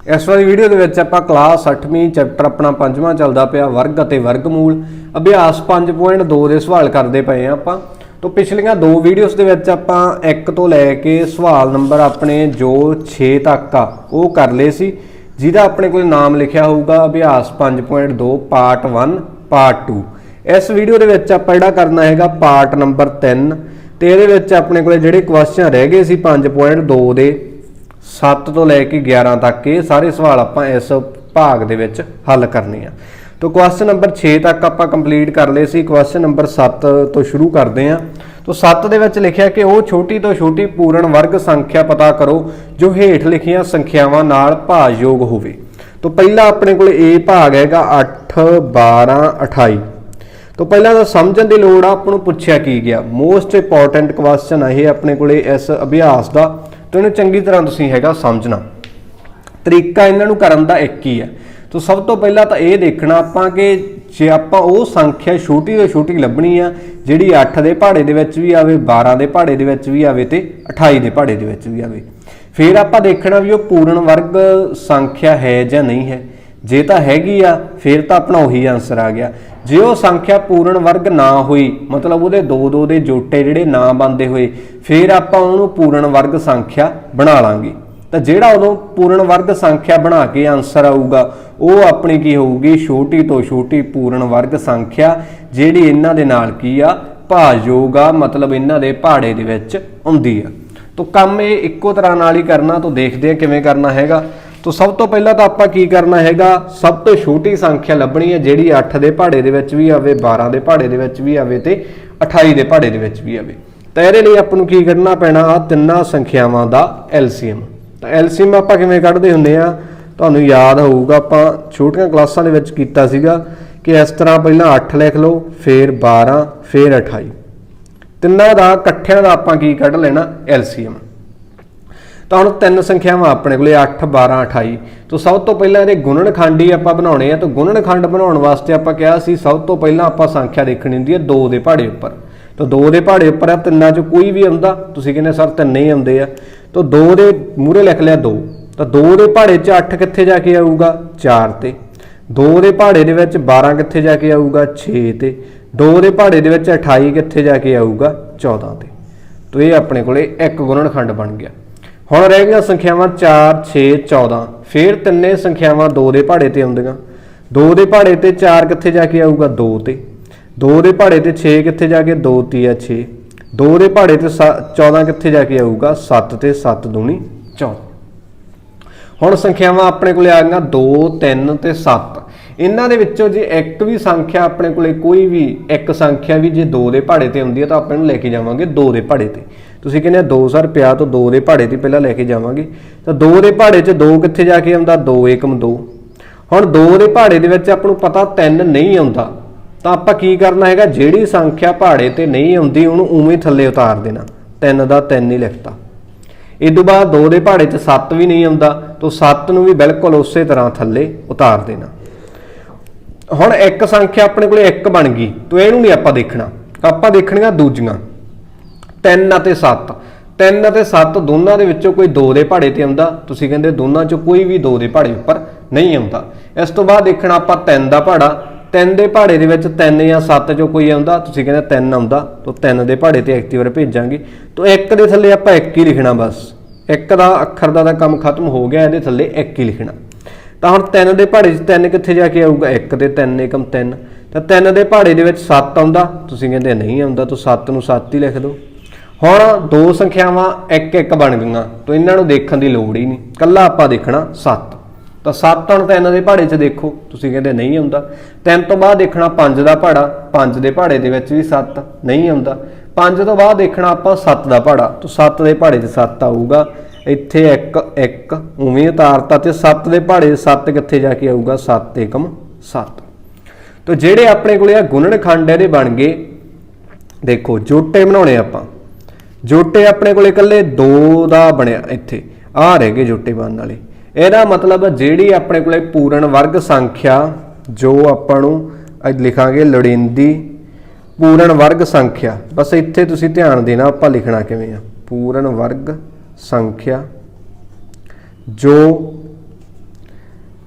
इस वाली वीडियो के आप क्लास 8वीं चैप्टर अपना 5वां चलता पाया वर्ग अते वर्गमूल अभ्यास 5.2 के सवाल करते पे हैं आप। तो पिछलियां दो वीडियोस के आप 1 तो लैके सवाल नंबर अपने जो 6 तक आ वो कर ले सी, जिहदा अपने को नाम लिखा होगा अभ्यास 5.2 पार्ट 1 पार्ट 2। इस वीडियो के आप जिहड़ा करना है पार्ट नंबर 3 तो ये अपने को जिहड़े क्वेश्चन रह गए सी 5.2 के 7 तो लैके 11 तक ये सारे सवाल आप इस भाग दे विच हल करने हैं। तो क्वेश्चन नंबर 6 तक आप कंप्लीट कर ले सी। क्वेश्चन नंबर 7 तो शुरू करते हैं। तो 7 दे विच लिखिया कि वो छोटी तो छोटी पूर्ण वर्ग संख्या पता करो जो हेठ लिखियां संख्यावां नाल भाजयोग होवे। तो पहला अपने को ए भाग हैगा 8 12 28। तो पहला तो समझण दी लोड़ आ, आपनूं पुछया की गया मोस्ट इंपोर्टेंट क्वेश्चन है अपने को इस अभ्यास का। तो इन्हें चंगी तरह तुसीं हैगा समझना। तरीका इन्हां नूं करन दा एक ही है। तो सब तो पहला तो ये देखना आपां कि जे आपां वो संख्या छोटी तो छोटी लभनी आ जिहड़ी 8 के पहाड़े दे विच भी आवे, 12 के पहाड़े दे विच भी आवे ते 28 के पहाड़े दे विच भी आवे। फिर आपां देखना भी वो पूर्ण वर्ग संख्या है जां नहीं है। जे तां हैगी आ फिर तां अपना उही आंसर आ गया। जे वो संख्या पूर्ण वर्ग ना हुई मतलब वो दो दो दे जोटे जिहड़े ना बनते हुए फिर आपां उहनूं पूर्ण वर्ग संख्या बना लांगे। तो जिहड़ा उदों पूर्ण वर्ग संख्या बना के आंसर आऊगा वो अपनी की होगी छोटी तो छोटी पूर्ण वर्ग संख्या जिहड़ी इन्हां दे नाल की आ भाजयोग आ, मतलब इन्हां दे पहाड़े दे विच आउंदी आ। तो काम ये इक्को तरह नाल ही करना। तो देखते हैं किवें करना हैगा। तो सब तो पहला तो आपां की करना हैगा सब तो छोटी संख्या लभनी है जिहड़ी 8 के पहाड़े दे विच भी आवे, 12 के पहाड़े दे विच भी आवे ते 28 के पहाड़े दे विच भी आवे। तो इहदे लई आपां नूं की करना पैना आ तिन्नां संख्यावां दा एलसीएम। तो एलसीएम आपां किवें कढदे हुंदे आ तुहानूं याद होऊगा आपां छोटियां क्लासां दे विच कीता सीगा कि इस तरह पहलां 8 लिख लो फिर 12 फिर 28 तिन्नां दा इकट्ठियां दा आपां की कढ लेना एलसीएम। तो हुण तीन संख्यावां अपने कोले 8 12 28। तो सब तो पहलां इहदे गुणनखंड ही आपां बनाउणे आ। तो गुणनखंड बनाउण वास्ते आपां कहा सी सब तो पहलां आपां संख्या देखणी हुंदी है 2 दे पहाड़े उपर। तो 2 दे पहाड़े उपर आ तिन्नां चों कोई भी आउंदा, तुसीं कहंदे सर तिन्ने ही आउंदे आ। तो 2 दे मूहरे लिख लिया 2। तो 2 दे पहाड़े च 8 कित्थे जाके आऊगा 4 ते। 2 दे पहाड़े दे विच 12 कित्थे जाके आऊगा 6 ते। 2 दे पहाड़े दे विच 28 कित्थे जाके आऊगा 14 ते। तो ये अपने कोले एक गुणनखंड बन गया। हुण रह गईआं संख्यावां 4 6 14। फिर तिन्ने संख्यावां 2 दे पहाड़े ते आउंदियां। 2 दे पहाड़े ते 4 कित्थे जाके आऊगा 2 ते। 2 दे पहाड़े ते 6 कित्थे जाके 2 तिया 6। 2 दे पहाड़े ते 14 कित्थे जाके आऊगा 7 ते 7 दूनी 14। हुण संख्यावां अपने कोले आ गईआं 2 3 ते 7। इन्हां दे विच्चों जे एक भी संख्या अपने कोले कोई भी एक संख्या भी जे 2 दे पहाड़े ते आउंदी है तां आपां इहनूं लैके जावांगे 2 दे पहाड़े ते। तुसीं कहंदे 2 सर पिया तो 2 दे पहाड़े ते पहलां लैके जावांगे। तो 2 दे पहाड़े च 2 कित्थे जाके आउंदा 2 एकम 2। हुण 2 दे पहाड़े दे विच आपां नूं पता 3 नहीं आउंदा तां आपां की करना हैगा जिहड़ी संख्या पहाड़े ते नहीं आउंदी उहनूं उवें थल्ले उतार देना। 3 दा 3 ही लिखता। इस तो बाद 2 दे पहाड़े च 7 भी नहीं आउंदा तो 7 नूं भी बिल्कुल उसे तरह थल्ले उतार देना। हुण एक संख्या अपने कोले 1 बन गई तो इहनूं नहीं आपां देखना, आपां देखणीआं दूजियां 3 ਅਤੇ 7। 3 ਅਤੇ 7 ਦੋਨਾਂ ਦੇ ਵਿੱਚੋਂ ਕੋਈ 2 ਦੇ ਪਹਾੜੇ ਤੇ ਆਉਂਦਾ, ਤੁਸੀਂ ਕਹਿੰਦੇ ਦੋਨਾਂ ਚੋਂ ਕੋਈ ਵੀ 2 ਦੇ ਪਹਾੜੇ ਉੱਪਰ ਨਹੀਂ ਆਉਂਦਾ। ਇਸ ਤੋਂ ਬਾਅਦ ਦੇਖਣਾ ਆਪਾਂ 3 ਦਾ ਪਹਾੜਾ। 3 ਦੇ ਪਹਾੜੇ ਦੇ ਵਿੱਚ 3 ਜਾਂ 7 ਚੋਂ ਕੋਈ ਆਉਂਦਾ, ਤੁਸੀਂ ਕਹਿੰਦੇ 3 ਆਉਂਦਾ ਤਾਂ 3 ਦੇ ਪਹਾੜੇ ਤੇ ਐਕਟਿਵਰ ਭੇਜਾਂਗੇ। ਤਾਂ 1 ਦੇ ਥੱਲੇ ਆਪਾਂ 1 ਹੀ ਲਿਖਣਾ ਬਸ। 1 ਦਾ ਅੱਖਰ ਦਾ ਕੰਮ ਖਤਮ ਹੋ ਗਿਆ, ਇਹਦੇ ਥੱਲੇ 1 ਹੀ ਲਿਖਣਾ। ਤਾਂ ਹੁਣ 3 ਦੇ ਪਹਾੜੇ 'ਚ 3 ਕਿੱਥੇ ਜਾ ਕੇ ਆਊਗਾ 1 ਤੇ 3 ਏਕਮ 3। ਤਾਂ 3 ਦੇ ਪਹਾੜੇ ਦੇ ਵਿੱਚ 7 ਆਉਂਦਾ, ਤੁਸੀਂ ਕਹਿੰਦੇ ਨਹੀਂ ਆਉਂਦਾ ਤਾਂ 7 ਨੂੰ 7 ਹੀ ਲਿਖ ਦਿਓ। ਹੁਣ ਦੋ ਸੰਖਿਆਵਾਂ 1 1 ਬਣ ਗਈਆਂ ਤਾਂ ਇਹਨਾਂ ਨੂੰ ਦੇਖਣ ਦੀ ਲੋੜ ਹੀ ਨਹੀਂ, ਕੱਲਾ ਆਪਾਂ ਦੇਖਣਾ 7। ਤਾਂ 7 ਹੁਣ 3 ਦੇ ਪਹਾੜੇ 'ਚ ਦੇਖੋ, ਤੁਸੀਂ ਕਹਿੰਦੇ ਨਹੀਂ ਆਉਂਦਾ। 3 ਤੋਂ ਬਾਅਦ ਦੇਖਣਾ 5 ਦਾ ਪਹਾੜਾ, 5 ਦੇ ਪਹਾੜੇ ਦੇ ਵਿੱਚ ਵੀ 7 ਨਹੀਂ ਆਉਂਦਾ। 5 ਤੋਂ ਬਾਅਦ ਦੇਖਣਾ ਆਪਾਂ 7 ਦਾ ਪਹਾੜਾ, ਤਾਂ 7 ਦੇ ਪਹਾੜੇ 'ਚ 7 ਆਊਗਾ। ਇੱਥੇ 1 1 ਉਵੇਂ ਉਤਾਰਤਾ ਤੇ 7 ਦੇ ਪਹਾੜੇ 7 ਕਿੱਥੇ ਜਾ ਕੇ ਆਊਗਾ 7 ਏਕਮ 7। ਤਾਂ ਜਿਹੜੇ ਆਪਣੇ ਕੋਲੇ ਆ ਗੁਣਨਖੰਡ ਇਹਦੇ ਬਣ ਗਏ। ਦੇਖੋ ਜੋਟੇ ਬਣਾਉਣੇ ਆਪਾਂ, ਜੋਟੇ ਆਪਣੇ ਕੋਲੇ ਇਕੱਲੇ 2 ਦਾ ਬਣਿਆ, ਇੱਥੇ ਆ ਰਹਿ ਗਏ ਜੋਟੇ ਬਣਨ ਵਾਲੇ। ਇਹਦਾ ਮਤਲਬ ਜਿਹੜੀ ਆਪਣੇ ਕੋਲੇ ਪੂਰਨ ਵਰਗ ਸੰਖਿਆ ਜੋ ਆਪਾਂ ਨੂੰ ਲਿਖਾਂਗੇ ਲੋੜੀਂਦੀ ਪੂਰਨ ਵਰਗ ਸੰਖਿਆ, ਬਸ ਇੱਥੇ ਤੁਸੀਂ ਧਿਆਨ ਦੇਣਾ ਆਪਾਂ ਲਿਖਣਾ ਕਿਵੇਂ ਆ। ਪੂਰਨ ਵਰਗ ਸੰਖਿਆ ਜੋ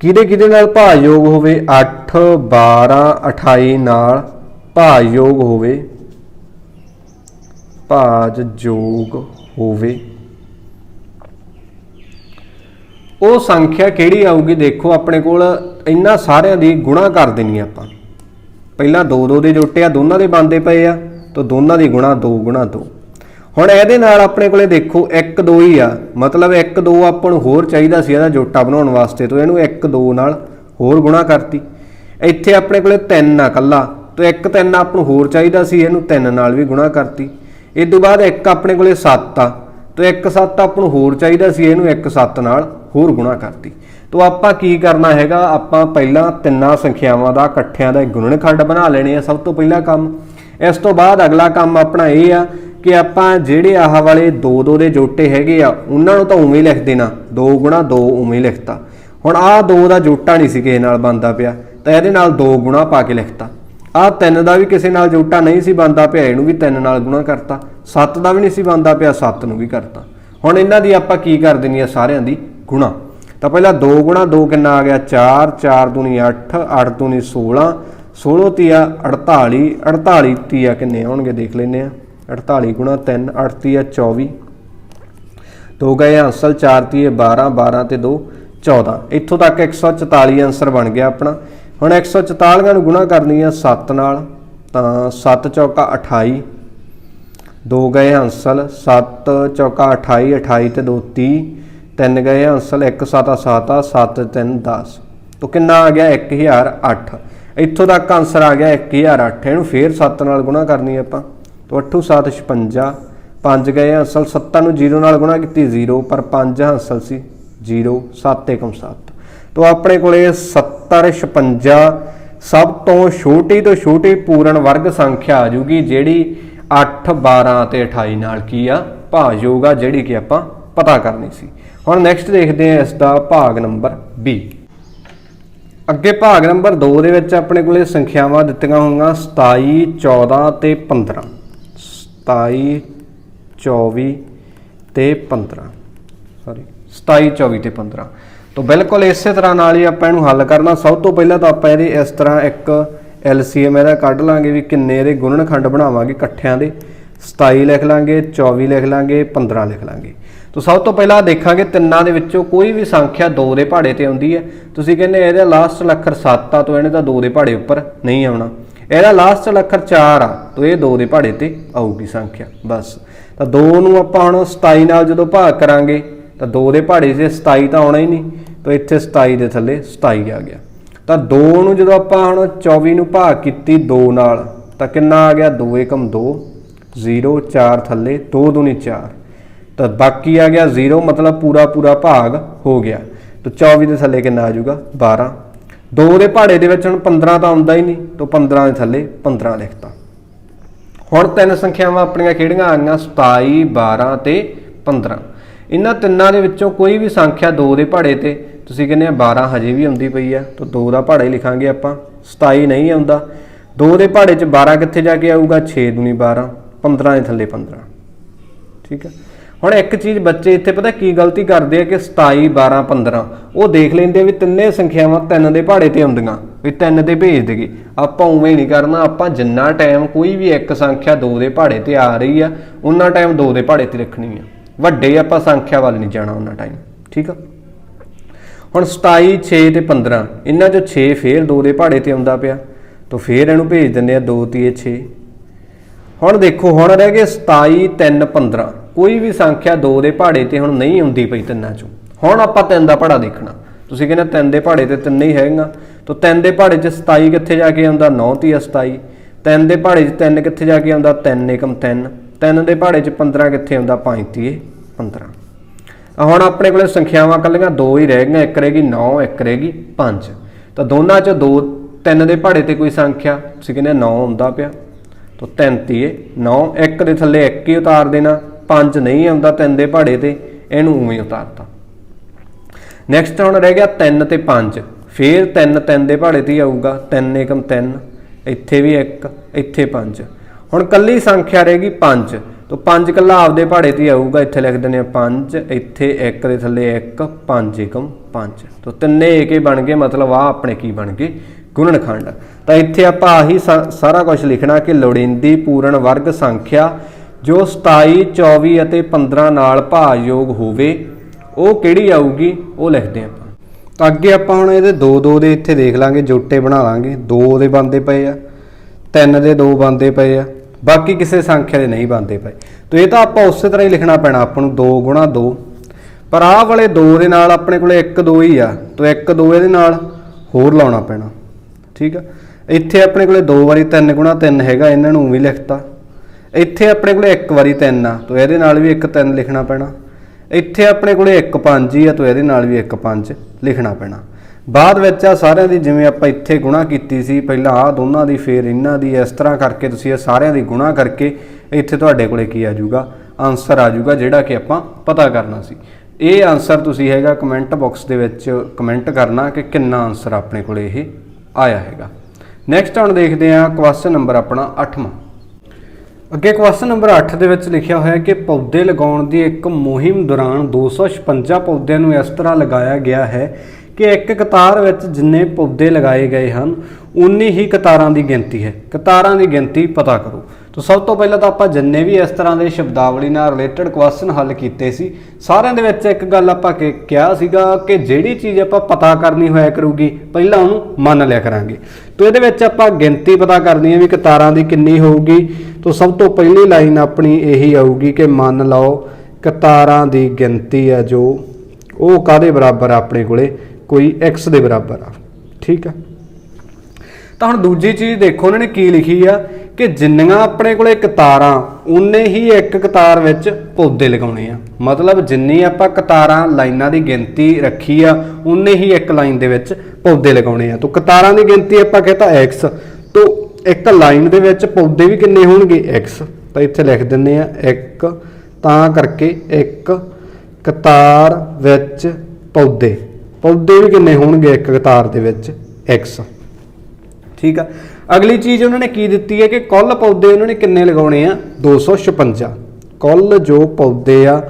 ਕਿਹਦੇ ਨਾਲ ਭਾਜਯੋਗ ਹੋਵੇ 8 12 28 ਨਾਲ ਭਾਜਯੋਗ ਹੋਵੇ ਉਹ ਸੰਖਿਆ ਕਿਹੜੀ ਆਊਗੀ। ਦੇਖੋ ਆਪਣੇ ਕੋਲ ਇਹਨਾਂ ਸਾਰਿਆਂ ਦੀ ਗੁਣਾ ਕਰ ਦੇਣੀ ਆਪਾਂ। ਪਹਿਲਾਂ 2 2 ਦੇ ਜੋਟੇ ਆ, ਦੋਨਾਂ ਦੇ ਬਣਦੇ ਪਏ ਆ, ਤਾਂ ਦੋਨਾਂ ਦੀ ਗੁਣਾ 2 ਗੁਣਾ 2। ਹੁਣ ਇਹਦੇ ਨਾਲ ਆਪਣੇ ਕੋਲੇ ਦੇਖੋ 1 2 ਹੀ ਆ, ਮਤਲਬ 1 2 ਆਪਾਂ ਨੂੰ ਹੋਰ ਚਾਹੀਦਾ ਸੀ ਇਹਦਾ ਜੋਟਾ ਬਣਾਉਣ ਵਾਸਤੇ, ਤਾਂ ਇਹਨੂੰ 1 2 ਨਾਲ ਹੋਰ ਗੁਣਾ ਕਰਤੀ। ਇੱਥੇ ਆਪਣੇ ਕੋਲੇ 3 ਆ ਕੱਲਾ, ਤਾਂ 1 3 ਆਪਾਂ ਨੂੰ ਹੋਰ ਚਾਹੀਦਾ ਸੀ, ਇਹਨੂੰ 3 ਨਾਲ ਵੀ ਗੁਣਾ ਕਰਤੀ। ਇਸ ਤੋਂ ਬਾਅਦ 1 ਆਪਣੇ ਕੋਲੇ 7 ਆ, ਤਾਂ 1 7 ਆਪਾਂ ਨੂੰ ਹੋਰ ਚਾਹੀਦਾ ਸੀ, ਇਹਨੂੰ 1 7 ਨਾਲ ਹੋਰ ਗੁਣਾ ਕਰਤੀ। ਤਾਂ ਆਪਾਂ ਕੀ ਕਰਨਾ ਹੈਗਾ, ਆਪਾਂ ਪਹਿਲਾਂ ਤਿੰਨਾਂ ਸੰਖਿਆਵਾਂ ਦਾ ਇਕੱਠਿਆਂ ਦਾ ਗੁਣਨਖੰਡ ਬਣਾ ਲੈਣੇ ਆ ਸਭ ਤੋਂ ਪਹਿਲਾ ਕੰਮ। ਇਸ ਤੋਂ ਬਾਅਦ ਅਗਲਾ ਕੰਮ ਆਪਣਾ ਇਹ ਆ ਕਿ ਆਪਾਂ ਜਿਹੜੇ ਆਹ ਵਾਲੇ 2 2 ਦੇ ਜੋਟੇ ਹੈਗੇ ਆ ਉਹਨਾਂ ਨੂੰ ਤਾਂ ਉਵੇਂ ਹੀ ਲਿਖ ਦੇਣਾ, 2 ਗੁਣਾ 2 ਉਵੇਂ ਹੀ ਲਿਖਤਾ। ਹੁਣ ਆਹ 2 ਦਾ ਜੋਟਾ ਨਹੀਂ ਸੀ ਕਿਸੇ ਨਾਲ ਬਣਦਾ ਪਿਆ, ਤਾਂ ਇਹਦੇ ਨਾਲ 2 ਗੁਣਾ ਪਾ ਕੇ ਲਿਖਤਾ। ਆਹ 3 ਦਾ ਵੀ ਕਿਸੇ ਨਾਲ ਜੋਟਾ ਨਹੀਂ ਸੀ ਬਣਦਾ ਪਿਆ, ਇਹਨੂੰ ਵੀ 3 ਨਾਲ ਗੁਣਾ ਕਰਤਾ। 7 ਦਾ ਵੀ ਨਹੀਂ ਸੀ ਬਣਦਾ ਪਿਆ, 7 ਨੂੰ ਵੀ ਕਰਤਾ। ਹੁਣ ਇਹਨਾਂ ਦੀ ਆਪਾਂ ਕੀ ਕਰ ਦੇਣੀ ਆ, ਸਾਰਿਆਂ ਦੀ ਗੁਣਾ। ਤਾਂ ਪਹਿਲਾਂ 2 ਗੁਣਾ 2 ਕਿੰਨਾ ਆ ਗਿਆ 4, 4 ਦੂਣੀ 8, 8 ਦੂਣੀ 16, 16 ਤੀਆ 48, 48 ਤੀਆ ਕਿੰਨੇ ਆਉਣਗੇ ਦੇਖ ਲੈਂਦੇ ਆ। 48 ਗੁਣਾ 3, 8 ਤੀਆ 24, 2 ਗਏ ਆਂਸਰ, 4 ਤੀਏ 12, 12 ਤੇ 2 14। ਇੱਥੋਂ ਤੱਕ 144 ਆਂਸਰ ਬਣ ਗਿਆ ਆਪਣਾ। ਹੁਣ 144 ਨੂੰ ਗੁਣਾ ਕਰਨੀ ਆ 7 ਨਾਲ, ਤਾਂ 7 ਚੌਕਾ 28, 2 ਗਏ ਆਂਸਰ, 7 ਚੌਕਾ 28, 28 ਤੇ 2 30, 3 ਗਏ ਆਂਸਰ, 1 7 7, 7 3 10। तो कितना आ गया 1008। इत्थों तक आंसर आ गया 1008। इनू फिर 7 नाल गुणा करनी है आपां, तो 8 7 56, 5 गए हासिल, 7 नूं 0 नाल गुणा की 0, पर 5 हासिल सी 0, 7 एकम 7। तो अपने कोले 70 56 सब तो छोटी पूर्ण वर्ग संख्या आ जूगी जिहड़ी 8 12 ते 28 नाल की आ भाजयोग आ, जिहड़ी कि आपां पता करनी सी। हुण नैक्सट देखते हैं इसका भाग नंबर बी। अगे भाग नंबर 2 दे विच अपने कोले संख्यावां दित्तियां होईयां 27 14 ते 15, 27 24 ते 15, सॉरी 27 24 ते 15। तो बिल्कुल इस तरह नाल ही आपां इहनूं हल करना। सब तो पहला तो आपां इहदे इस तरह एक LCM इहदा कढ लांगे भी किन्ने इहदे गुणनखंड बनावांगे इकट्ठियां दे। 27 लिख लांगे, 24 लिख लांगे, 15 लिख लांगे। तो सब तो पहला देखांगे तिन्नां दे विच्चों कोई भी संख्या 2 दे पहाड़े ते आउंदी है। तुसीं कहंदे इहदा लास्ट अखर 7 आ, तो इहने तां 2 दे पहाड़े उपर नहीं आउणा। इहदा लास्ट अखर 4 आ, तो ये 2 दे पहाड़े ते आऊगी संख्या बस। तो 2 नूं आपां हुण 27 नाल जदों भाग करांगे तो 2 दे पहाड़े से 27 तो आउणा ही नहीं, तो इत्थे 27 दे थल्ले 27 आ गया। तो 2 नूं जदों आपां हुण 24 नूं भाग कीती 2 नाल, तो कितना आ गया 2 एकम 2, 0 4 थल्ले 2 दूनी 4, तो बाकी आ गया 0, मतलब पूरा पूरा भाग हो गया। तो 24 के थल्ले कितना आ जाऊगा 12। 2 के पहाड़े दे विच हुण 15 तो आउंदा ही नहीं, तो 15 के थल्ले 15 लिखता। हुण 3 संख्यावां अपणियां किहड़ियां आ गईयां 27 12 ते 15। इन्हां तिन्नां दे विच्चों कोई भी संख्या 2 के पहाड़े ते तुसीं कहंदे आ 12 हजे भी आउंदी पई आ, तो 2 का पहाड़ा ही लिखांगे आपां। 27 नहीं आउंदा, 2 के पहाड़े च 12 कित्थे जाके आऊगा 6 दूनी 12, 15 के थल्ले 15। ठीक है। हुण एक चीज़ बच्चे इत्थे पता की गलती करते हैं कि 27 12 15 वो देख लेंदे भी तिन्ने संख्यावां 3 के पहाड़े ते आउंदियां भी 3 ते भेज देगी। आपां उवें नहीं करना। आपां जिन्ना टाइम कोई भी एक संख्या 2 के पहाड़े ते आ रही है उन्ना टाइम 2 के पहाड़े ते रखनी है, वड्डे आपां संख्या वाल नहीं जाना उन्ना टाइम। ठीक है। हुण 27 6 ते 15 इन्हां चों 6 फिर 2 के पहाड़े ते आउंदा पिया, तो फिर इहनूं भेज दिंदे आ 2 3 6। हुण देखो हुण रह गए 27 3 15, कोई भी संख्या 2 के पहाड़े ते हुण नहीं आउंदी पई तिन्नां चों। हुण आपां 3 का पहाड़ा देखना। तुसीं कहंदे 3 के पहाड़े ते 3 ही हैगा, तो 3 के पहाड़े च 27 कित्थे जाके आउंदा 9 ती 27, 3 के पहाड़े च 3 कित्थे जाके आउंदा 3 एकम 3, 3 के पहाड़े च 15 कित्थे आउंदा 5 ती 15। हुण अपने कोले संख्यावां कल्लियां 2 ही रह गईयां, एक रहेगी 9 एक रहेगी 5। तो दोनों च 2 3 के पहाड़े ते कोई संख्या तुसीं कहंदे 9 आउंदा पिया, तो 3 ती 9, 1 दे थल्ले 1 ही उतार देना। 5 नहीं आउंदा 3 के पहाड़े ते, इहनूं उवें उतारता। नैक्सट हुण रह गया 3 ते 5, फिर 3 3 के पहाड़े ते आऊगा 3 एकम 3, इत्थे भी 1 इत्थे 5। हुण कल्ली संख्या रहेगी 5, तो 5 कल्ला आपदे पहाड़े ते आऊगा, इत्थे लिख दिंदे आ 5, इत्थे 1 दे थल्ले 1, 5 एकम 5। तो ਤਿੰਨੇ ਏਕੇ ਬਣ ਗਏ, मतलब ਆ ਆਪਣੇ ਕੀ ਬਣ ਗਏ ਗੁਣਨਖੰਡ। ਤਾਂ ਇੱਥੇ ਆਪਾਂ ਆਹੀ ਸਾਰਾ ਕੁਝ ਲਿਖਣਾ ਕਿ ਲੋੜੀਂਦੀ ਪੂਰਨ ਵਰਗ ਸੰਖਿਆ ਜੋ 27, 24 ਅਤੇ 15 ਨਾਲ ਭਾਜਯੋਗ ਹੋਵੇ ਉਹ ਕਿਹੜੀ ਆਊਗੀ, ਉਹ ਲਿਖਦੇ ਆਪਾਂ। ਤਾਂ ਅੱਗੇ ਆਪਾਂ ਹੁਣ ਇਹਦੇ 2 ਦੇ ਇੱਥੇ ਦੇਖ ਲਾਂਗੇ, ਜੋਟੇ ਬਣਾ ਲਾਂਗੇ। 2 ਦੇ ਬਣਦੇ ਪਏ ਆ, 3 ਦੇ 2 ਬਣਦੇ ਪਏ ਆ, ਬਾਕੀ ਕਿਸੇ ਸੰਖਿਆ ਦੇ ਨਹੀਂ ਬਣਦੇ ਪਏ। ਤਾਂ ਇਹ ਤਾਂ ਆਪਾਂ ਉਸੇ ਤਰ੍ਹਾਂ ਹੀ ਲਿਖਣਾ ਪੈਣਾ ਆਪਾਂ ਨੂੰ, 2 ਗੁਣਾ 2। ਪਰ ਆਹ ਵਾਲੇ 2 ਦੇ ਨਾਲ ਆਪਣੇ ਕੋਲ 1 2 ਹੀ ਆ, ਤਾਂ 1 2 ਇਹਦੇ ਨਾਲ ਹੋਰ ਲਾਉਣਾ ਪੈਣਾ। ਠੀਕ ਆ, ਇੱਥੇ ਆਪਣੇ ਕੋਲੇ 2 ਵਾਰੀ 3 ਗੁਣਾ 3 ਹੈਗਾ, ਇਹਨਾਂ ਨੂੰ ਵੀ ਲਿਖਤਾ। ਇੱਥੇ ਆਪਣੇ ਕੋਲੇ 1 ਵਾਰੀ 3 ਆ, ਤਾਂ ਇਹਦੇ ਨਾਲ ਵੀ 1 3 ਲਿਖਣਾ ਪੈਣਾ। ਇੱਥੇ ਆਪਣੇ ਕੋਲੇ 1 5 ਹੀ ਆ, ਤਾਂ ਇਹਦੇ ਨਾਲ ਵੀ 1 5 ਲਿਖਣਾ ਪੈਣਾ। ਬਾਅਦ ਵਿੱਚ ਆ ਸਾਰਿਆਂ ਦੀ ਜਿਵੇਂ ਆਪਾਂ ਇੱਥੇ ਗੁਣਾ ਕੀਤੀ ਸੀ, ਪਹਿਲਾਂ ਆਹ ਦੋਨਾਂ ਦੀ ਫਿਰ ਇਹਨਾਂ ਦੀ, ਇਸ ਤਰ੍ਹਾਂ ਕਰਕੇ ਤੁਸੀਂ ਇਹ ਸਾਰਿਆਂ ਦੀ ਗੁਣਾ ਕਰਕੇ ਇੱਥੇ ਤੁਹਾਡੇ ਕੋਲੇ ਕੀ ਆ ਜਾਊਗਾ, ਆਨਸਰ ਆ ਜਾਊਗਾ ਜਿਹੜਾ ਕਿ ਆਪਾਂ ਪਤਾ ਕਰਨਾ ਸੀ। ਇਹ ਆਨਸਰ ਤੁਸੀਂ ਹੈਗਾ ਕਮੈਂਟ ਬਾਕਸ ਦੇ ਵਿੱਚ ਕਮੈਂਟ ਕਰਨਾ ਕਿ ਕਿੰਨਾ ਆਨਸਰ ਆਪਣੇ ਕੋਲੇ ਇਹ ਆਇਆ ਹੈਗਾ। ਨੈਕਸਟ ਹੁਣ ਦੇਖਦੇ ਹਾਂ ਕੁਐਸਚਨ ਨੰਬਰ ਆਪਣਾ 8ਵਾਂ। ਅੱਗੇ ਕੁਐਸਚਨ ਨੰਬਰ 8 ਦੇ ਵਿੱਚ ਲਿਖਿਆ ਹੋਇਆ ਕਿ ਪੌਦੇ ਲਗਾਉਣ ਦੀ ਇੱਕ ਮੁਹਿੰਮ ਦੌਰਾਨ 256 ਪੌਦਿਆਂ ਨੂੰ ਇਸ ਤਰ੍ਹਾਂ ਲਗਾਇਆ ਗਿਆ ਹੈ ਕਿ ਇੱਕ ਕਤਾਰ ਵਿੱਚ ਜਿੰਨੇ ਪੌਦੇ ਲਗਾਏ ਗਏ ਹਨ ਉਨੀ ਹੀ ਕਤਾਰਾਂ ਦੀ ਗਿਣਤੀ ਹੈ। ਕਤਾਰਾਂ ਦੀ ਗਿਣਤੀ ਪਤਾ ਕਰੋ। ਤਾਂ ਸਭ ਤੋਂ ਪਹਿਲਾਂ ਤਾਂ ਆਪਾਂ ਜਿੰਨੇ ਵੀ ਇਸ ਤਰ੍ਹਾਂ ਦੇ ਸ਼ਬਦਾਵਲੀ ਨਾਲ ਰਿਲੇਟਡ ਕੁਐਸਚਨ ਹੱਲ ਕੀਤੇ ਸੀ, ਸਾਰਿਆਂ ਦੇ ਵਿੱਚ ਇੱਕ ਗੱਲ ਆਪਾਂ ਕਿਹਾ ਸੀਗਾ ਕਿ ਜਿਹੜੀ ਚੀਜ਼ ਆਪਾਂ ਪਤਾ ਕਰਨੀ ਹੋਇਆ ਕਰੂਗੀ ਪਹਿਲਾਂ ਉਹਨੂੰ ਮੰਨ ਲਿਆ ਕਰਾਂਗੇ। ਤਾਂ ਇਹਦੇ ਵਿੱਚ ਆਪਾਂ ਗਿਣਤੀ ਪਤਾ ਕਰਨੀ ਹੈ ਵੀ ਕਤਾਰਾਂ ਦੀ ਕਿੰਨੀ ਹੋਊਗੀ। ਤਾਂ ਸਭ ਤੋਂ ਪਹਿਲੀ ਲਾਈਨ ਆਪਣੀ ਇਹੀ ਆਊਗੀ ਕਿ ਮੰਨ ਲਓ ਕਤਾਰਾਂ ਦੀ ਗਿਣਤੀ ਆ ਜੋ ਉਹ ਕਾਹਦੇ ਬਰਾਬਰ ਆ, ਆਪਣੇ ਕੋਲੇ ਕੋਈ x ਦੇ ਬਰਾਬਰ ਆ। ਠੀਕ ਆ, ਤਾਂ ਹੁਣ ਦੂਜੀ ਚੀਜ਼ ਦੇਖੋ ਉਹਨਾਂ ਨੇ ਕੀ ਲਿਖੀ ਆ ਕਿ ਜਿੰਨੀਆਂ ਆਪਣੇ ਕੋਲੇ ਕਤਾਰਾਂ ਉਨੇ ਹੀ ਇੱਕ ਕਤਾਰ ਵਿੱਚ ਪੌਦੇ ਲਗਾਉਣੇ ਆ। ਮਤਲਬ ਜਿੰਨੀ ਆਪਾਂ ਕਤਾਰਾਂ ਲਾਈਨਾਂ ਦੀ ਗਿਣਤੀ ਰੱਖੀ ਆ ਉਨੇ ਹੀ ਇੱਕ ਲਾਈਨ ਦੇ ਵਿੱਚ ਪੌਦੇ ਲਗਾਉਣੇ ਆ। ਤਾਂ ਕਤਾਰਾਂ ਦੀ ਗਿਣਤੀ ਆਪਾਂ ਕਹਤਾ x, ਤਾਂ ਇੱਕ ਲਾਈਨ ਦੇ ਵਿੱਚ ਪੌਦੇ ਵੀ ਕਿੰਨੇ ਹੋਣਗੇ x। ਤਾਂ ਇੱਥੇ ਲਿਖ ਦਿੰਦੇ ਆ 1, ਤਾਂ ਕਰਕੇ ਇੱਕ ਕਤਾਰ ਵਿੱਚ ਪੌਦੇ ਵੀ ਕਿੰਨੇ ਹੋਣਗੇ ਇੱਕ ਕਤਾਰ ਦੇ ਵਿੱਚ x। ਠੀਕ ਆ, ਅਗਲੀ ਚੀਜ਼ ਉਹਨਾਂ ਨੇ ਕੀ ਦਿੱਤੀ ਹੈ ਕਿ ਕੁੱਲ ਪੌਦੇ ਉਹਨਾਂ ਨੇ ਕਿੰਨੇ ਲਗਾਉਣੇ ਆ, 256। ਕੁੱਲ ਜੋ ਪੌਦੇ ਆ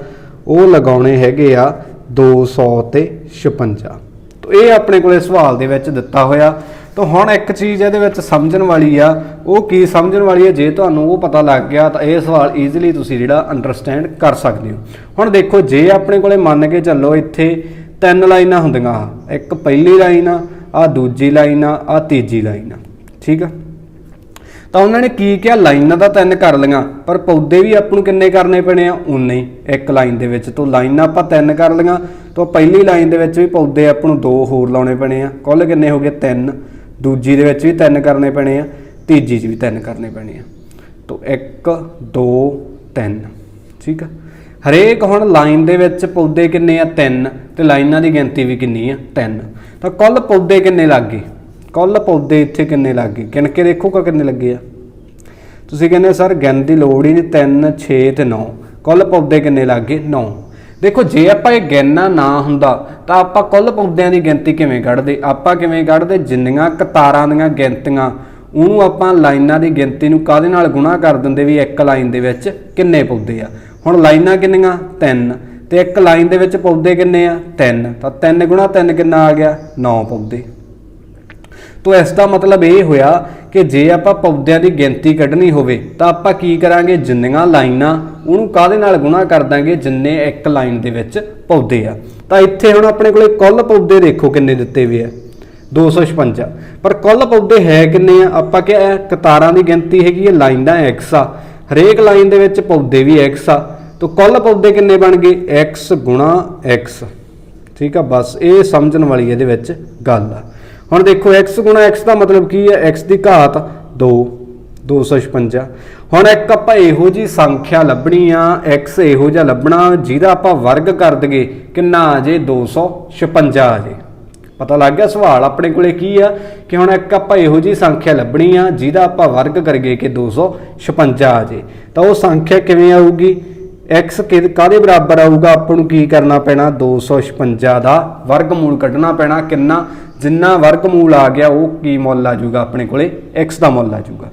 ਉਹ ਲਗਾਉਣੇ ਹੈਗੇ ਆ 256। ਤਾਂ ਇਹ ਆਪਣੇ ਕੋਲੇ ਸਵਾਲ ਦੇ ਵਿੱਚ ਦਿੱਤਾ ਹੋਇਆ। ਤਾਂ ਹੁਣ ਇੱਕ ਚੀਜ਼ ਇਹਦੇ ਵਿੱਚ ਸਮਝਣ ਵਾਲੀ ਆ, ਉਹ ਕੀ ਸਮਝਣ ਵਾਲੀ ਹੈ, ਜੇ ਤੁਹਾਨੂੰ ਉਹ ਪਤਾ ਲੱਗ ਗਿਆ ਤਾਂ ਇਹ ਸਵਾਲ ਈਜ਼ੀਲੀ ਤੁਸੀਂ ਜਿਹੜਾ ਅੰਡਰਸਟੈਂਡ ਕਰ ਸਕਦੇ ਹੋ। ਹੁਣ ਦੇਖੋ ਜੇ ਆਪਣੇ ਕੋਲੇ ਮੰਨ ਕੇ ਚੱਲੋ ਇੱਥੇ 3 ਲਾਈਨਾਂ ਹੁੰਦੀਆਂ, ਇੱਕ ਪਹਿਲੀ ਲਾਈਨ ਆ ਦੂਜੀ ਲਾਈਨ ਆ ਤੀਜੀ ਲਾਈਨ ਆ। ਠੀਕ ਆ, ਤਾਂ ਉਹਨਾਂ ਨੇ ਕੀ ਕਿਹਾ, ਲਾਈਨਾਂ ਤਾਂ 3 ਕਰ ਲਈਆਂ ਪਰ ਪੌਦੇ ਵੀ ਆਪਾਂ ਨੂੰ ਕਿੰਨੇ ਕਰਨੇ ਪੈਣੇ ਆ, ਉਨੇ ਹੀ ਇੱਕ ਲਾਈਨ ਦੇ ਵਿੱਚ। ਤੋਂ ਲਾਈਨਾਂ ਆਪਾਂ 3 ਕਰ ਲਈਆਂ, ਤਾਂ ਪਹਿਲੀ ਲਾਈਨ ਦੇ ਵਿੱਚ ਵੀ ਪੌਦੇ ਆਪਾਂ ਨੂੰ 2 ਹੋਰ ਲਾਉਣੇ ਪੈਣੇ ਆ। ਕੁੱਲ ਕਿੰਨੇ ਹੋ ਗਏ 3। ਦੂਜੀ ਦੇ ਵਿੱਚ ਵੀ 3 ਕਰਨੇ ਪੈਣੇ ਆ, ਤੀਜੀ 'ਚ ਵੀ 3 ਕਰਨੇ ਪੈਣੇ ਆ। ਤਾਂ 1 2 3। ਠੀਕ ਆ, ਹਰੇਕ ਹੁਣ ਲਾਈਨ ਦੇ ਵਿੱਚ ਪੌਦੇ ਕਿੰਨੇ ਆ 3, ਤੇ ਲਾਈਨਾਂ ਦੀ ਗਿਣਤੀ ਵੀ ਕਿੰਨੀ ਆ 3। ਤਾਂ ਕੁੱਲ ਪੌਦੇ ਕਿੰਨੇ ਲੱਗ ਗਏ, ਕੁੱਲ ਪੌਦੇ ਇੱਥੇ ਕਿੰਨੇ ਲੱਗ ਗਏ, ਗਿਣ ਕੇ ਦੇਖੋਗਾ ਕਿੰਨੇ ਲੱਗੇ ਆ। ਤੁਸੀਂ ਕਹਿੰਦੇ ਸਰ ਗਿਣ ਦੀ ਲੋੜ ਹੀ ਨਹੀਂ, 3 6 ਤੇ 9, ਕੁੱਲ ਪੌਦੇ ਕਿੰਨੇ ਲੱਗ ਗਏ 9। ਦੇਖੋ ਜੇ ਆਪਾਂ ਇਹ ਗਿਣਨਾ ਨਾ ਹੁੰਦਾ ਤਾਂ ਆਪਾਂ ਕੁੱਲ ਪੌਦਿਆਂ ਦੀ ਗਿਣਤੀ ਕਿਵੇਂ ਕੱਢਦੇ, ਆਪਾਂ ਕਿਵੇਂ ਕੱਢਦੇ, ਜਿੰਨੀਆਂ ਕਤਾਰਾਂ ਦੀਆਂ ਗਿਣਤੀਆਂ ਉਹਨੂੰ ਆਪਾਂ ਲਾਈਨਾਂ ਦੀ ਗਿਣਤੀ ਨੂੰ ਕਾਹਦੇ ਨਾਲ ਗੁਣਾ ਕਰ ਦਿੰਦੇ ਵੀ ਇੱਕ ਲਾਈਨ ਦੇ ਵਿੱਚ ਕਿੰਨੇ ਪੌਦੇ ਆ। ਹੁਣ ਲਾਈਨਾਂ ਕਿੰਨੀਆਂ 3, ਤੇ ਇੱਕ ਲਾਈਨ ਦੇ ਵਿੱਚ ਪੌਦੇ ਕਿੰਨੇ ਆ 3, ਤਾਂ 3 ਗੁਣਾ 3 ਕਿੰਨਾ ਆ ਗਿਆ 9 ਪੌਦੇ। ਤਾਂ ਇਸ ਦਾ ਮਤਲਬ ਇਹ ਹੋਇਆ ਕਿ ਜੇ ਆਪਾਂ ਪੌਦਿਆਂ ਦੀ ਗਿਣਤੀ ਕੱਢਣੀ ਹੋਵੇ ਤਾਂ ਆਪਾਂ ਕੀ ਕਰਾਂਗੇ, ਜਿੰਨੀਆਂ ਲਾਈਨਾਂ ਉਹਨੂੰ ਕਾਹਦੇ ਨਾਲ ਗੁਣਾ ਕਰ ਦਾਂਗੇ ਜਿੰਨੇ ਇੱਕ ਲਾਈਨ ਦੇ ਵਿੱਚ ਪੌਦੇ ਆ। ਤਾਂ ਇੱਥੇ ਹੁਣ ਆਪਣੇ ਕੋਲੇ ਕੁੱਲ ਪੌਦੇ ਦੇਖੋ ਕਿੰਨੇ ਦਿੱਤੇ ਹੋਏ ਆ 256, ਪਰ ਕੁੱਲ ਪੌਦੇ ਹੈ ਕਿੰਨੇ ਆ, ਆਪਾਂ ਕਿਹਾ ਕਤਾਰਾਂ ਦੀ ਗਿਣਤੀ ਹੈਗੀ ਹੈ, ਲਾਈਨਾਂ x ਆ, ਹਰੇਕ ਲਾਈਨ ਦੇ ਵਿੱਚ ਪੌਦੇ ਵੀ x ਆ। ਤਾਂ ਕੁੱਲ ਪੌਦੇ ਕਿੰਨੇ ਬਣ ਗਏ x ਗੁਣਾ x। ਠੀਕ ਆ, ਬਸ ਇਹ ਸਮਝਣ ਵਾਲੀ ਇਹਦੇ ਵਿੱਚ ਗੱਲ ਆ। ਹੁਣ ਦੇਖੋ x ਗੁਣਾ x ਦਾ ਮਤਲਬ ਕੀ ਹੈ, x ਦੀ ਘਾਤ 2 256। ਹੁਣ ਇੱਕ ਆਪਾਂ ਇਹੋ ਜੀ ਸੰਖਿਆ ਲੱਭਣੀ ਆ, x ਇਹੋ ਜਿਹਾ ਲੱਭਣਾ ਜਿਹਦਾ ਆਪਾਂ ਵਰਗ ਕਰ ਦਈਏ ਕਿੰਨਾ ਆ ਜੇ 256 ਆ ਜੇ। ਪਤਾ ਲੱਗ ਗਿਆ ਸਵਾਲ ਆਪਣੇ ਕੋਲੇ ਕੀ ਆ ਕਿ ਹੁਣ ਇੱਕ ਆਪਾਂ ਇਹੋ ਜੀ ਸੰਖਿਆ ਲੱਭਣੀ ਆ ਜਿਹਦਾ ਆਪਾਂ ਵਰਗ ਕਰੀਏ ਕਿ 256 ਆ ਜੇ। ਤਾਂ ਉਹ ਸੰਖਿਆ ਕਿਵੇਂ ਆਊਗੀ, x ਕਾਹਦੇ ਬਰਾਬਰ ਆਊਗਾ, ਆਪਾਂ ਨੂੰ ਕੀ ਕਰਨਾ ਪੈਣਾ 256 ਦਾ ਵਰਗਮੂਲ ਕੱਢਣਾ ਪੈਣਾ। ਕਿੰਨਾ, ਜਿੰਨਾ ਵਰਗਮੂਲ ਆ ਗਿਆ ਉਹ ਕੀ ਮੁੱਲ ਆ ਜਾਊਗਾ ਆਪਣੇ ਕੋਲੇ x ਦਾ ਮੁੱਲ ਆ ਜਾਊਗਾ।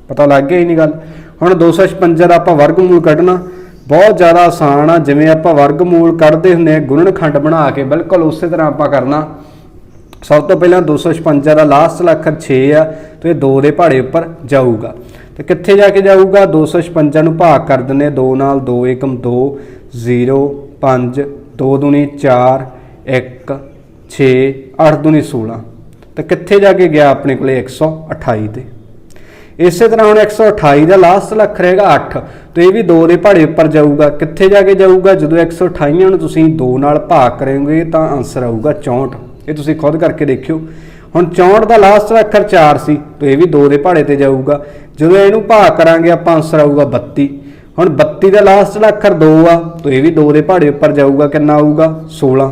ਪਤਾ ਲੱਗ ਗਿਆ ਹੀ ਨਹੀਂ ਗੱਲ। ਹੁਣ 256 ਦਾ ਆਪਾਂ ਵਰਗਮੂਲ ਕੱਢਣਾ, बहुत ज़्यादा आसान आ। जिवें आपां वर्गमूल कढ़दे हुंदे आ गुणनखंड बना के, बिल्कुल उस तरह आपां करना। सब तो पहला 256 का लास्ट वाला अखर 6 आ, तो ये 2 के पहाड़े उपर जाऊगा। तो कित्थे जाके जाऊगा, 256 नूं भाग कर दिंदे 2 नाल, 2 एकम 2 0 5 2 दूनी 4 1 6 8 दूनी 16। तो कित्थे जाके गया अपने को 128 ते। इस तरह हुण 128 का लास्ट वाला अखर हैगा 8, तो ये भी 2 के पहाड़े उपर जाऊगा। कित्थे जाके जाऊगा, जो 128 नूं तुसीं 2 नाल भाग करोगे तो आंसर आऊगा 64। ये तुसीं खुद करके देखियो। हुण 64 का लास्ट वाला अखर 4 सी, तो ये भी 2 के पहाड़े ते जाऊगा। जो इहनूं भाग करांगे आपां आंसर आऊगा 32। हुण 32 का लास्ट वाला अखर 2 आ, तो ये भी 2 के पहाड़े उपर जाऊगा। कितना आऊगा 16।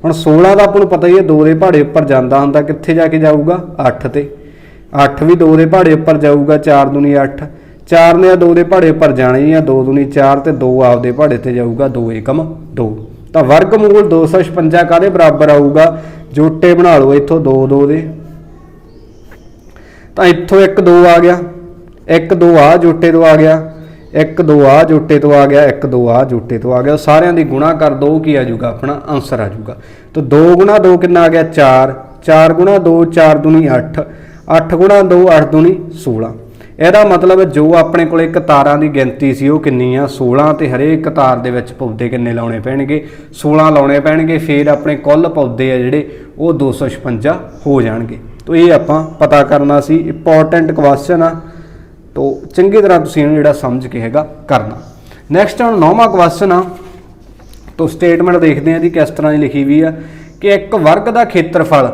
हुण 16 का आपां नूं पता ही है 2 के पहाड़े उपर जांदा हुंदा, कित्थे जाके जाऊगा 8 ते। 8 भी 2 के पहाड़े उपर जाऊगा, 4 दूनी 8, 4 ने 2 के पहाड़े उपर जाना ही है, 2 दूनी 4 ते 2 आपदे पहाड़े ते जाऊगा 2 एकम 2। तो वर्गमूल 256 काहदे बराबर आऊगा, जोटे बना लो इत्थों 2 2 दे, तो इत्थों 1 2 आ गया, 1 2 आ जोटे तो आ गया, 1 2 आ जोटे तो आ गया, 1 2 आ जोटे तो आ गया। सारिਆਂ ਦੀ गुणा कर दो की आ जाऊगा अपना आंसर आ जाऊगा। तो 2 गुणा 2 कितना आ गया 4, 4 गुणा 2 4 दूनी 8, 8 गुणा 2 8 दूनी 16। ਇਹਦਾ मतलब जो अपने को कतारां की गिनती सी वो किन्नी आ 16, तो हरेक कतार दे विच पौधे किन्ने लाने पैणगे 16 लाने पैणगे, फिर अपने कुल पौधे आ जिहड़े वो 256 हो जाणगे। तो ये आपां पता करना सी, इंपॉर्टेंट क्वेश्चन आ, तो चंगी तरह तुसीं इहनूं जिहड़ा समझ के हैगा करना। नैक्सट हुण 9वां क्वेश्चन आ, तो स्टेटमेंट देखते हैं जी किस तरह की लिखी हुई है कि एक वर्ग का खेत्रफल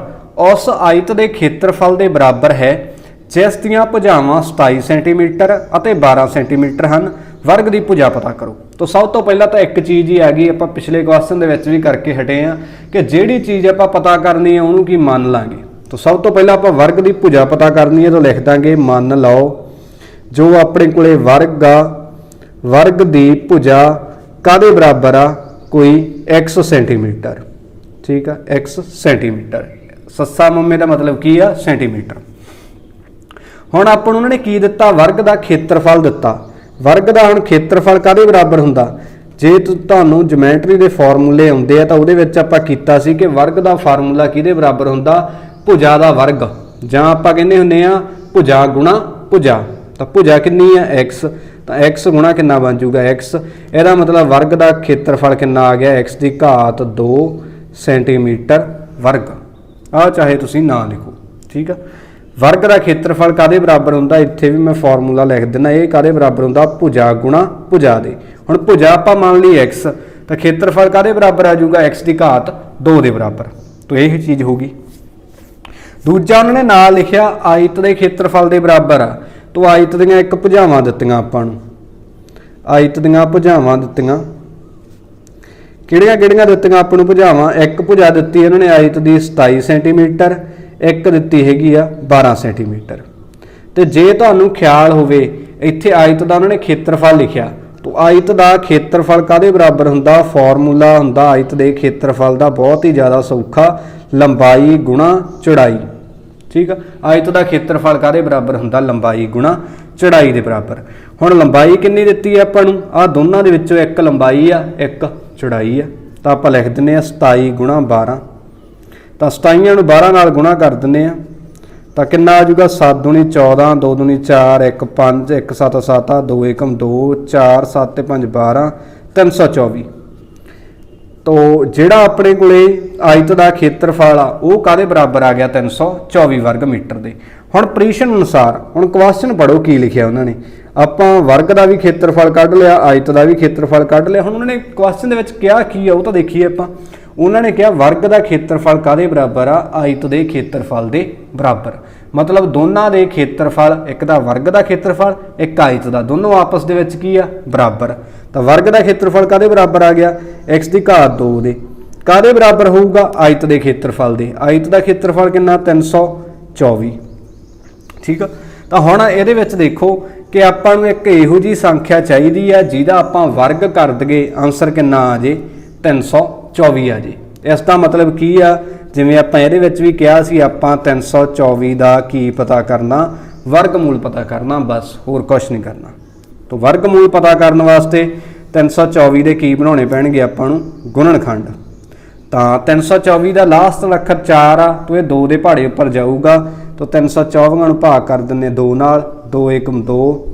उस आयत के खेत्रफल के बराबर है जिस दियां भुजावां 27 सेंटीमीटर और 12 सेंटीमीटर हैं। वर्ग की भुजा पता करो। तो सब तो पहला तो एक चीज़ ही हैगी, आप पिछले क्वेश्चन के भी करके हटे हैं कि जिहड़ी चीज़ आप पता करनी है उन्होंने की मान लांगे। तो सब तो पहला आप वर्ग की भुजा पता करनी है, तो लिख देंगे मान लो जो अपने को वर्ग आ, वर्ग की भुजा काहदे बराबर आ, कोई x सेंटीमीटर। ठीक है, x सेंटीमीटर, सस्सा मम्मे का मतलब की आ सेंटीमीटर। हुण आपां नूं उन्होंने की दिता, वर्ग का खेत्रफल दिता। वर्ग का हुण खेत्रफल काहदे बराबर हुंदा, जे तुहानूं जिमैट्री के फॉर्मूले आउंदे आ तो उहदे विच आपां कीता सी कि वर्ग का फार्मूला किहदे बराबर हुंदा, भुजा का वर्ग, जां आपां कहंदे हुंदे आ भुजा गुणा भुजा। तो भुजा कितनी है x, तो x गुणा कितना बन जूगा x। ਇਹਦਾ मतलब वर्ग का खेत्रफल कितना आ गया x की घात 2 सेंटीमीटर वर्ग। आ चाहे तुसीं ना लिखो, ठीक है। वर्ग का खेत्रफल काहदे बराबर हुंदा, इत्थे भी मैं फॉर्मूला लिख दिना, ये काहदे बराबर हुंदा भुजा गुणा भुजा दे। हुण भुजा आपां मान ली x, तो खेत्रफल काहदे बराबर आ जूगा x की घात 2 के बराबर। तो यही चीज़ होगी। दूजा उन्होंने नाल लिखिया आयत के खेत्रफल के बराबर आ, तो आयत दियां एक भुजावां दित्तियां आपां नूं, आयत दियां भुजावां दित्तियां, किहड़ियां दित्तियां आपां नूं भुजावां, एक भुजा दित्ती उन्होंने आयत की 27 सेंटीमीटर, एक दित्ती हैगी आ 12 सेंटीमीटर। तो जे तुहानूं ख्याल होवे इत्थे आयत का उन्होंने खेत्रफल लिखिया, तो आयत का खेत्रफल काहदे बराबर हुंदा, फॉर्मूला हुंदा आयत के खेत्रफल का बहुत ही ज़्यादा सौखा, लंबाई गुणा चौड़ाई। ठीक है, आयत का खेत्रफल काहदे बराबर हुंदा, लंबाई गुणा चौड़ाई के बराबर। हुण लंबाई कितनी दित्ती है आपां नूं, आ दोनों दे विचों एक लंबाई आ एक चौड़ाई आ, तो आपां लिख दिंदे आ 27 गुणा 12। तो 27 नूं 12 नाल गुणा कर दिंदे आ, तो कितना आ जाऊगा 7 दूनी 14, 2 दूनी 4, 1 5, 1 7 7, 2 एकम 2, 4 7 5 12, 324। तो जिहड़ा अपने कोले आयत का खेत्रफल आ वो काहदे बराबर आ गया 324 वर्ग मीटर के। हुण प्रश्न अनुसार हुण क्वेश्चन पढ़ो की लिखिया उन्होंने, आपां वर्ग का भी खेत्रफल कढ़ लिया, आयत का भी खेत्रफल कढ़ लिया। हुण उन्होंने क्वेश्चन दे विच क्या की है वो तो देखिए आपां। उन्होंने कहा वर्ग का खेत्रफल काहदे बराबर आ, आयत के खेत्रफल के बराबर। मतलब दोनों के खेत्रफल, एक दा वर्ग का खेत्रफल एक आयत का, दोनों आपस दे विच की आ बराबर। तो वर्ग का खेत्रफल काहदे बराबर आ गया x की घात 2 दे, काहदे बराबर होऊगा आयत के खेत्रफल दे। आयत का खेत्रफल कितना 324। ठीक है, तो हुण इहदे विच देखो कि आपां नूं एक इहो जी संख्या चाहिदी है जिहदा आपां वर्ग कर दईए, आंसर कितना आ जे 324 आ जे। इसका मतलब की आ, जिवें आपां इहदे विच भी कहा सी आपां 324 का की पता करना, वर्गमूल पता करना, बस होर कुछ नहीं करना। तो वर्गमूल पता करने वास्ते 324 ਦੇ ਕੀ ਬਣਾਉਣੇ ਪੈਣਗੇ ਆਪਾਂ ਨੂੰ ਗੁਣਨਖੰਡ। ਤਾਂ 324 ਦਾ ਲਾਸਟ ਅੱਖਰ 4 ਆ, तो ये 2 ਦੇ ਪਹਾੜੇ ਉੱਪਰ ਜਾਊਗਾ। तो 324 ਨੂੰ ਭਾਗ ਕਰ ਦਿੰਦੇ 2 ਨਾਲ, 2 1 2,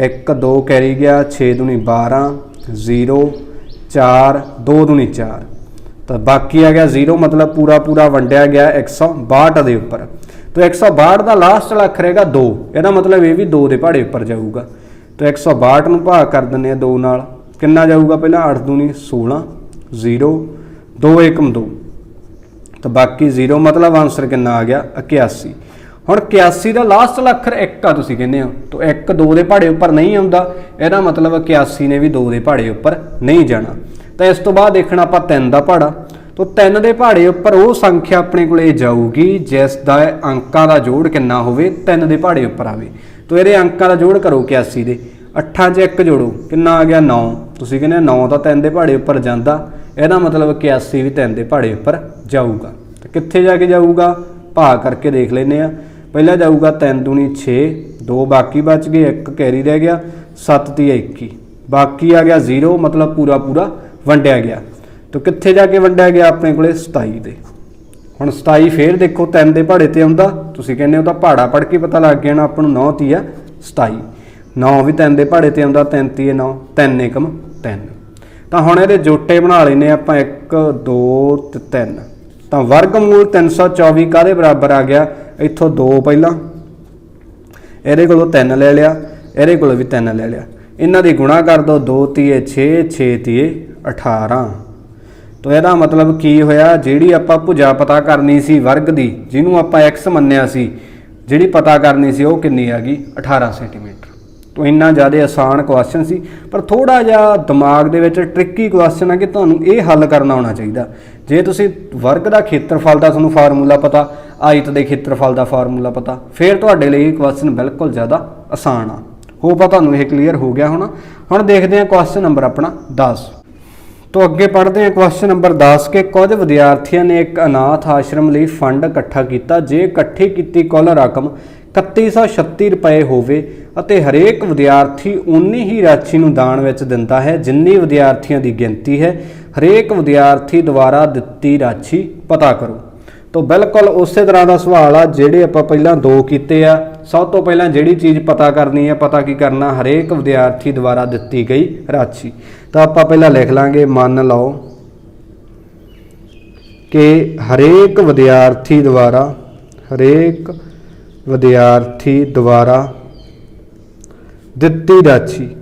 1 2 कैरी गया, 6 दूनी 12, 0 4, 2 दूनी 4। तो बाकी आ गया 0, मतलब पूरा पूरा वंडिया गया 162 के उपर। तो 162 का लास्ट वाला अखर है 2, यदा मतलब ये भी 2 के पहाड़े उपर जाऊगा। तो 162 में भाग कर दें 2 नाल, कितना जाऊगा पहला 8 दूनी 16, 0 2 1 2। तो बाकी 0, मतलब आंसर कितना आ गया 81। हुण 81 का लास्ट वाला अखर 1 आ तुसीं कहंदे हो, तो 1 2 के पहाड़े उपर नहीं आउंदा, इहदा मतलब 81 ने भी 2 के पहाड़े उपर नहीं जाना। तो इस तो बाद देखना आपां 3 का पहाड़ा। तो 3 के पहाड़े उपर वो संख्या अपने कोले जाऊगी जिसका अंकां का जोड़ कितना होवे 3 के पहाड़े उपर आवे। तो ये अंकां का जोड़ करो 81 दे, 8 च 1 जोड़ो, कितना आ गया 9। तुसीं कहंदे 9 तो 3 के पहाड़े उपर जांदा, इहदा मतलब 81 भी 3 के पहाड़े उपर जाऊगा। तो कित्थे जाके जाऊगा भाग करके देख लेने आ। पहला जाऊगा 3 दूनी 6, 2 बाकी बच गए, 1 कैरी रह गया, 7 ती 21, बाकी आ गया 0, मतलब पूरा पूरा वंडिया गया। तो कित्थे जाके वंडिया गया अपने कोले 27 दे। हुण 27 फिर देखो 3 के पहाड़े ते आउंदा, तुसीं कहंदे हो तां पहाड़ा पढ़ के पता लग गया ना आपां नूं 9 ती 27, 9 भी 3 के पहाड़े ते आउंदा, 3 ती 9, 3 एकम 3। तां हुण इहदे जोटे बना लैने आपां 1 2 ते 3। तां वर्गमूल 324 काहदे बराबर आ गया, इत्थों 2 पहला, इहदे कोलों 3 ले लिया, इहदे कोलों भी 3 ले लिया, इन्हां दी गुणा कर दो, 2 तीए 6, 6 तीए 18। तो यदा मतलब की होया, जिहड़ी आपां भुजा पता करनी सी वर्ग दी, जिहनूं आपां x मन्निया सी, जिहड़ी पता करनी सी, वो किन्नी आ गई 18 सेंटीमीटर। तो इन्ना ज़्यादा आसान क्वेश्चन सी, पर थोड़ा जिहा दिमाग दे विच ट्रिकी क्वेश्चन है कि तुहानूं ये हल करना आउणा चाहीदा। जे तुसीं वर्ग दा खेत्रफल दा तुहानूं फार्मूला पता, आयत दे खेत्रफल दा फार्मूला पता, फिर तुहाडे लई क्वेश्चन बिल्कुल ज़्यादा आसान आ। होप तुहानूं यह क्लीयर हो गया होना। हुण देखते हैं क्वेश्चन नंबर अपना 10। तो अगे पढ़ते हैं क्वेश्चन नंबर 10 के कुछ विद्यार्थियों ने एक अनाथ आश्रम लिए फंड इकट्ठा किया। जे इकट्ठी की कुल रकम 3136 रुपए होवे ਅਤੇ हरेक विद्यार्थी उन्नी ही राशि ਨੂੰ दान ਵਿੱਚ ਦਿੰਦਾ है जिन्नी विद्यार्थियों की गिनती है। हरेक विद्यार्थी द्वारा दिती राशि पता करो। तो बिल्कुल उस तरह का सवाल आ ਜਿਹੜੇ ਆਪਾਂ ਪਹਿਲਾਂ 2 ਕੀਤੇ ਆ। सब तो पहला जिहड़ी चीज़ पता करनी है, पता की करना, हरेक विद्यार्थी द्वारा दिती गई राशि। तो आप पहला लिख लांगे, मान लो कि हरेक विद्यार्थी द्वारा दिती राशि।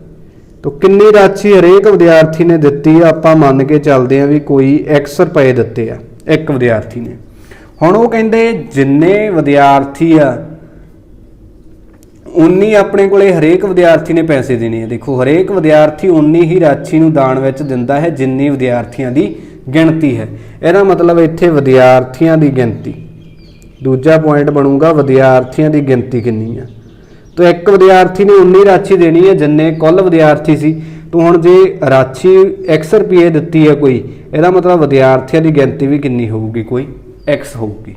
तो कितनी राशि हरेक विद्यार्थी ने दिती है, आप मान के चलते हैं भी कोई x रुपए दिते आ एक विद्यार्थी ने। हुण वो कहंदे जिन्ने विद्यार्थी आ उन्नी अपने कोले हरेक विद्यार्थी ने पैसे देने। देखो हरेक विद्यार्थी उन्नी ही राशि नूं दान विच दिंदा है जिन्नी विद्यार्थियों की गिणती है। इहदा मतलब इत्थे विद्यार्थियों की गिणती, दूजा पॉइंट बनूगा विद्यार्थियों की गिणती कितनी है। तो एक विद्यार्थी ने उन्नी राशि देनी है जिन्ने कुल विद्यार्थी सी। तो हुण जे राशि x रुपये दिती है कोई, इहदा मतलब विद्यार्थियों की गिणती भी कितनी होगी, कोई x होगी।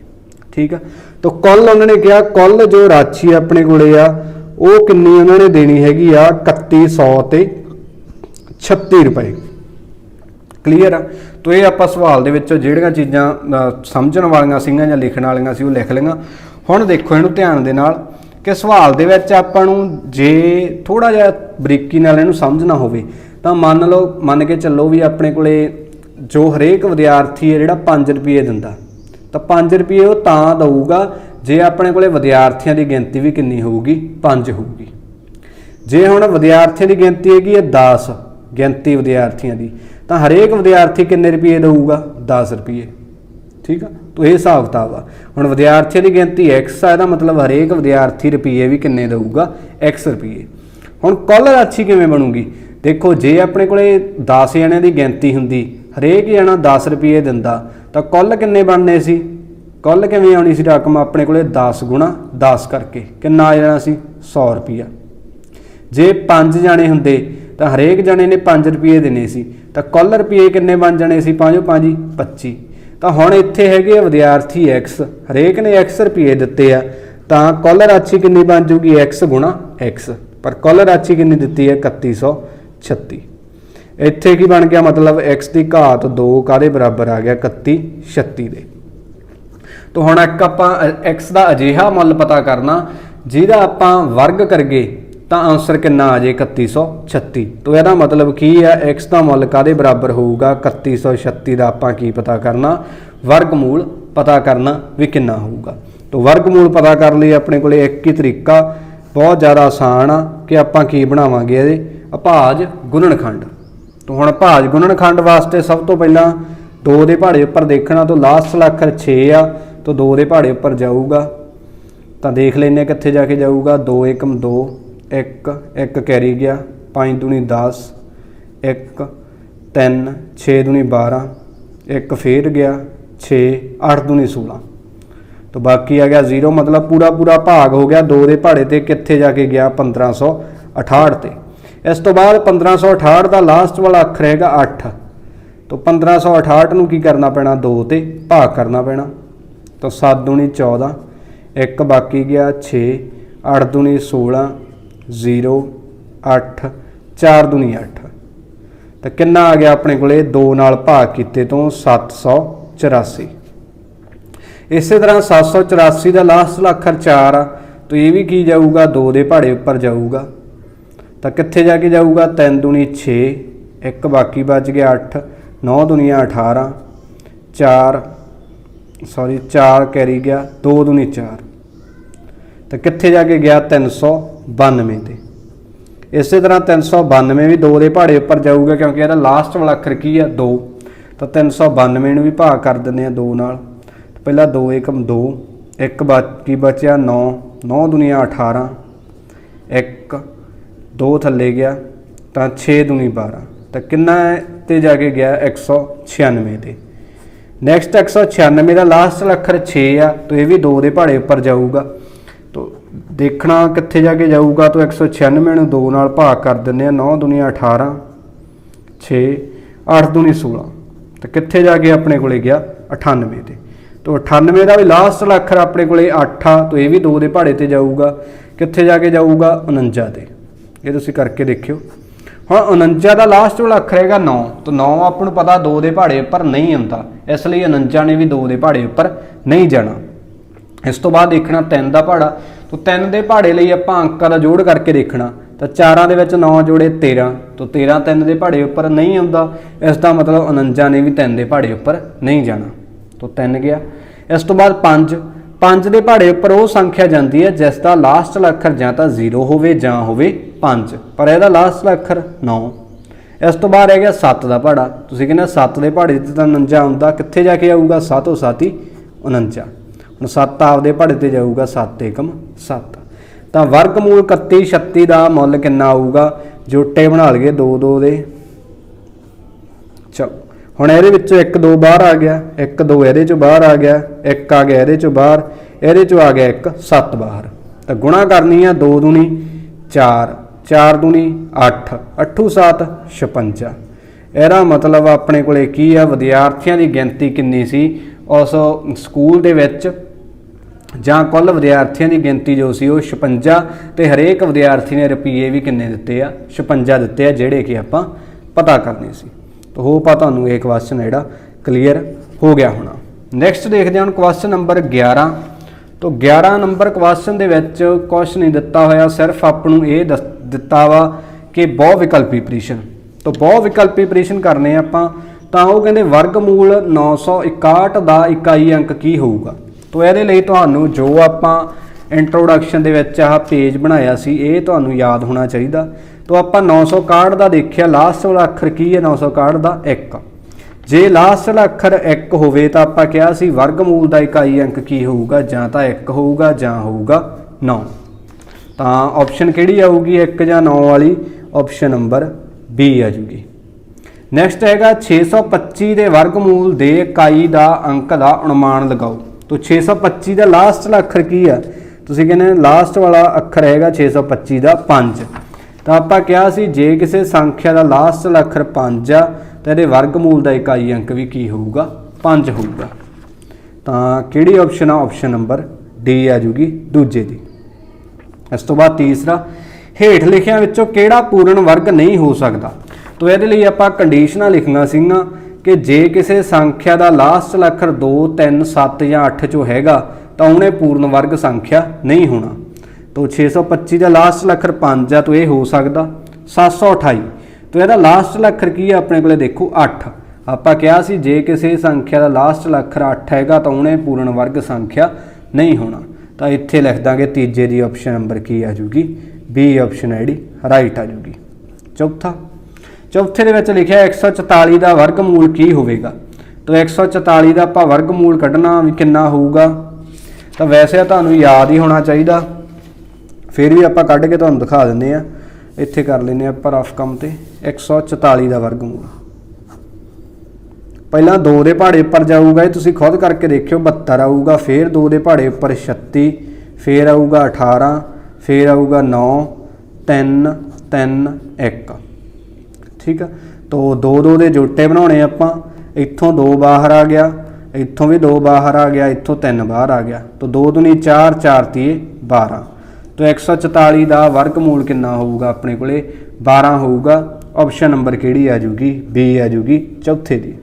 ठीक है। तो कुल उन्होंने कहा कुल जो राशि अपने कोले आ वो कितनी उन्होंने देनी हैगी आ 3136 रुपए। क्लीयर आ। तो ये आप सवाल दे विच जिहड़ियां चीज़ां समझण वालियां सीगियां जां लिखण वालियां सी वो लिख लईआं। हुण देखो इहनूं ध्यान दे नाल कि सवाल दे विच आपां नूं जे थोड़ा जिहा बरीकी नाल इहनूं समझना होवे तां मान के चलो भी अपने कोले जो हरेक विद्यार्थी है जिहड़ा 5 रुपये दिंदा, तो 5 रुपये वो तां दऊगा जे अपने कोले विद्यार्थियों की गिनती भी कितनी होगी, 5 होगी। जे हुण विद्यार्थियों की गिनती हैगी 10 गिनती विद्यार्थियों की, तो हरेक विद्यार्थी कितने रुपये दऊगा, 10 रुपये। ठीक है। तो यह हिसाब किताब आ। हुण विद्यार्थियों की गिनती x आ, मतलब हरेक विद्यार्थी रुपये भी कितने दऊगा, x रुपये। हुण कुल राशि किवें बनूगी, देखो जे अपने कोले 10 जणिਆਂ की गिनती हुंदी, हरेक जना 10 रुपये दिंदा, तो कुल किन्ने बनने सी, कुल किवें आउणी सी रकम अपने कोले 10 गुणा 10 करके किन्ना आ जाना सी 100 रुपया। जे 5 जाने हुंदे तो हरेक जने ने 5 रुपये देने सी, तो कुल रुपये किन्ने बन जाने सी, 5 5 25। तो हुण इत्थे हैगे विद्यार्थी x, हरेक ने x रुपये दिते आ, तो कुल राशि कितनी बन जूगी x गुणा x, पर कुल राशि कितनी दिती है 3136। ਇੱਥੇ ਕੀ ਬਣ ਗਿਆ मतलब x ਦੀ ਘਾਤ 2 ਕਾਹਦੇ ਬਰਾਬਰ ਆ ਗਿਆ 31 36 ਦੇ। तो हुण एक आपां x ਦਾ ਅਜਿਹਾ ਮੁੱਲ ਪਤਾ ਕਰਨਾ ਜਿਹਦਾ ਆਪਾਂ ਵਰਗ ਕਰਗੇ ਤਾਂ ਆਨਸਰ ਕਿੰਨਾ ਆ ਜੇ 3136। तो ਇਹਦਾ मतलब ਕੀ ਆ x ਦਾ ਮੁੱਲ ਕਾਹਦੇ ਬਰਾਬਰ ਹੋਊਗਾ 3136 ਦਾ ਆਪਾਂ ਕੀ ਪਤਾ ਕਰਨਾ ਵਰਗਮੂਲ ਪਤਾ ਕਰਨਾ ਵੀ ਕਿੰਨਾ ਹੋਊਗਾ। तो ਵਰਗਮੂਲ ਪਤਾ ਕਰਨ ਲਈ ਆਪਣੇ ਕੋਲੇ ਇੱਕ ਹੀ ਤਰੀਕਾ ਬਹੁਤ ਜ਼ਿਆਦਾ ਆਸਾਨ ਆ ਕਿ ਆਪਾਂ ਕੀ ਬਣਾਵਾਂਗੇ ਇਹਦੇ ਅਭਾਜ ਗੁਣਨਖੰਡ। तो हुण भाज गुणनखंड वास्ते सब तो पहला 2 ਦੇ ਪਹਾੜੇ ਉੱਪਰ देखना तो लास्ट वाला अखर 6 आ तो 2 ਦੇ ਪਹਾੜੇ ਉੱਪਰ जाऊगा तो देख लेने कित्थे जाके जाऊगा 2 एकम 2 1 1 कैरी गया 5 दूनी 10 1 3 6 दूनी 12 1 फिर गया 6 8 दूनी 16 तो बाकी आ गया 0 मतलब पूरा पूरा भाग हो गया 2 ਦੇ ਪਹਾੜੇ ਤੇ कित्थे जाके गया 1568 ਤੇ। इस तो बाद 1568 का लास्ट वाला अखर है 8 तो 1568 नूं की करना पैना 2 ते भाग करना पैना तो 7 दूनी 14 1 बाकी गया 6 8 दूनी 16 0 8 4 दूनी 8 तो कितना आ गया अपने कोले 2 नाल भाग कीते तो 784। इस तरह 784 का लास्ट वाला अखर 4 आ तो ये भी की जाऊगा 2 ਦੇ ਪਹਾੜੇ ਉੱਪਰ जाऊगा तो कित्थे जाके जाऊगा 3 दूनी 6 1 बाकी बच गया 8 9 दुनिया 18 4 कैरी गया 2 दूनी 4 तो कित्थे जाके गया 392 ते। इस तरह 392 भी 2 ਦੇ ਪਹਾੜੇ ਉੱਪਰ जाऊगा क्योंकि ਇਹਦਾ लास्ट वाला अखर की है 2 तो 392 ਨੂੰ भी भाग कर ਦਿੰਦੇ ਆ 2 ਨਾਲ। ਪਹਿਲਾਂ 2 एकम 2 1 बाकी बचा 9 9 दुनिया 18 1 2 थले गया तो 6 दूनी 12 तो किन्ना ते जाके गया 196 ते। नैक्सट 196 का लास्ट अखर 6 आ तो ये भी 2 ਦੇ ਪਹਾੜੇ ਉੱਪਰ जाऊगा तो देखना कित्थे जाके जाऊगा तो 196 ਨੂੰ 2 ਨਾਲ भाग कर ਦਿੰਦੇ ਆ 9 दुनिया 18 6 8 दूनी 16 तो कित्थे जाके अपने कोले गया 98 ते। तो 98 का भी लास्ट अखर अपने कोले 8 आ तो ये भी 2 ਦੇ ਪਹਾੜੇ ਤੇ जाऊगा कित्थे जाके जाऊगा 49 ते। ये तुसीं करके देखियो। हाँ 49 का लास्ट वाला अखर है 9 तो 9 आपको पता 2 ਦੇ ਪਹਾੜੇ ਉੱਪਰ नहीं आता इसलिए 49 ने भी 2 ਦੇ ਪਹਾੜੇ ਉੱਪਰ नहीं जाना। इस तो बाद देखना 3 ਦਾ ਪਹਾੜਾ तो 3 ਦੇ ਪਹਾੜੇ ਲਈ ਆਪਾਂ ਅੰਕਾਂ ਦਾ ਜੋੜ ਕਰਕੇ ਦੇਖਣਾ तो 4 ਦੇ ਵਿੱਚ 9 ਜੋੜੇ 13 तो 13 3 ਦੇ ਪਹਾੜੇ ਉੱਪਰ नहीं आता इसका मतलब 49 ने भी 3 ਦੇ ਪਹਾੜੇ ਉੱਪਰ नहीं जाना तो 3 गया। इस तो बाद 5 ਦੇ ਪਹਾੜੇ ਉੱਪਰ ਉਹ ਸੰਖਿਆ ਜਾਂਦੀ ਹੈ ਜਿਸ ਦਾ ਲਾਸਟ ਵਾਲਾ ਅੱਖਰ ਜਾਂ ਤਾਂ 0 ਹੋਵੇ ਜਾਂ ਹੋਵੇ 5 ਪਰ ਇਹਦਾ ਲਾਸਟ ਵਾਲਾ ਅੱਖਰ 9। ਇਸ ਤੋਂ ਬਾਅਦ ਰਹਿ ਗਿਆ 7 ਦਾ ਪਹਾੜਾ ਤੁਸੀਂ ਕਹਿੰਦੇ 7 ਦੇ ਪਹਾੜੇ ਤੇ ਤਾਂ 49 ਆਉਂਦਾ ਕਿੱਥੇ ਜਾ ਕੇ ਆਊਗਾ 7 7 ਹੀ 49 ਹੁਣ 7 ਆਪਦੇ ਪਹਾੜੇ ਤੇ ਜਾਊਗਾ 7 एकम 7 ਤਾਂ ਵਰਗਮੂਲ 31 36 ਦਾ ਮੁੱਲ ਕਿੰਨਾ ਆਊਗਾ ਜੋਟੇ ਬਣਾ ਲਈਏ 2 2 ਦੇ। ਚਲੋ ਹੁਣ ਇਹਦੇ ਵਿੱਚੋਂ 1 2 ਬਾਹਰ ਆ ਗਿਆ 1 2 ਇਹਦੇ ਚੋਂ ਬਾਹਰ ਆ ਗਿਆ 1 ਆ ਗਿਆ ਇਹਦੇ ਚੋਂ ਬਾਹਰ ਇਹਦੇ ਚੋਂ ਆ ਗਿਆ 1 7 ਬਾਹਰ ਤਾਂ ਗੁਣਾ ਕਰਨੀ ਆ 2 दूनी 4 4 दूनी 8 8 7 56। ਇਹਦਾ ਮਤਲਬ ਆਪਣੇ ਕੋਲੇ ਕੀ ਆ ਵਿਦਿਆਰਥੀਆਂ ਦੀ ਗਿਣਤੀ ਕਿੰਨੀ ਸੀ ਉਸ ਸਕੂਲ ਦੇ ਵਿੱਚ ਜਾਂ ਕੁੱਲ ਵਿਦਿਆਰਥੀਆਂ ਦੀ ਗਿਣਤੀ ਜੋ ਸੀ ਉਹ 56 ਤੇ ਹਰੇਕ ਵਿਦਿਆਰਥੀ ਨੇ ਰੁਪਈਏ ਵੀ ਕਿੰਨੇ ਦਿੱਤੇ ਆ 56 ਦਿੱਤੇ ਆ ਜਿਹੜੇ ਕਿ ਆਪਾਂ ਪਤਾ ਕਰਨੇ ਸੀ। तो होप आ तुहानूं ये क्वेश्चन जिहड़ा क्लीयर हो गया होना। नैक्सट देखते हैं क्वेश्चन नंबर 11 तो 11 नंबर क्वेश्चन दे विच कुछ नहीं दिता होया सिर्फ आपनूं ये दिता वा कि बहु विकल्पी परीक्षण तो बहु विकल्पी परीक्षण करने आपां तां ओह कहंदे वर्गमूल 961 दा इकाई अंक की होऊगा। तो इहदे लई तुहानूं जो आपां इंट्रोडक्शन दे विच आह पेज बनाया सी ये तुहानूं याद होना चाहिए। तो आप 961 का देखिया लास्ट वाला अखर की है 961 का 1 जे लास्ट वाला अखर 1 होवे तो आप क्या सी वर्गमूल का इकाई अंक की होगा जां तां 1 होगा जां होगा 9 तो ऑप्शन किहड़ी आऊगी 1 जां 9 वाली ऑप्शन नंबर बी आ जूगी। नैक्सट हैगा 625 के वर्गमूल के इकाई का अंक का अनुमान लगाओ। तो 625 का लास्ट वाला अखर की है तुसीं कहने लास्ट वाला अखर हैगा 625 का 5 तो आप क्या सी जे किसी संख्या का लास्ट वाला अखर 5 आ तो ये वर्गमूल का इकाई अंक भी की होगा 5 होगा। तो किहड़ी ऑप्शन आ ऑप्शन नंबर डी आ जूगी दूजे दी। इस तो बाद तीसरा हेठ लिखियां विचों किहड़ा पूर्ण वर्ग नहीं हो सकता। तो ये लिए आप कंडीशनां लिखना सीगा कि जे किसी संख्या का लास्ट अखर 2 3 7 या 8 चो हैगा तो उन्हें पूर्ण वर्ग संख्या नहीं होना। तो 625 का लास्ट अखर 5 है तो यह हो सकता। 728 तो यदा लास्ट अखर की है अपने को देखो 8। आपां कहा सी जे किसी संख्या का लास्ट अखर 8 हैगा तो उन्हें पूर्ण वर्ग संख्या नहीं होना। तो इत्थे लिख देंगे तीजे की ऑप्शन नंबर की आ जूगी बी ऑप्शन है जी राइट आ जूगी। चौथे दे लिखा 144 का वर्गमूल की होगा। तो 144 का आपां वर्गमूल कढ़ना भी कितना होगा। तो वैसे तुहानूं याद ही होना चाहिए, फिर भी आपां कढ़ के तुहानूं दिखा दिंदे आ। इत्थे कर लैंदे आपां रफ काम ते 144 का वर्गमूल पहला 2 के पहाड़े उपर जाऊगा, तुसीं खुद करके देखियो 72 आऊगा, फिर 2 के पहाड़े उपर 36, फिर आऊगा 18, फिर आऊगा 9 3 3 1। ठीक है। तो 2 2 के जोटे बनाने आपां, इत्थों 2 बाहर आ गया, इत्थों भी 2 बाहर आ गया, इत्थों 3 बाहर आ गया। तो 2 दूनी 4 4 तीए 12। तो 144 का वर्गमूल कितना होगा अपने को 12 होगा। ऑप्शन नंबर किहड़ी आ जूगी बी आ जूगी चौथे दी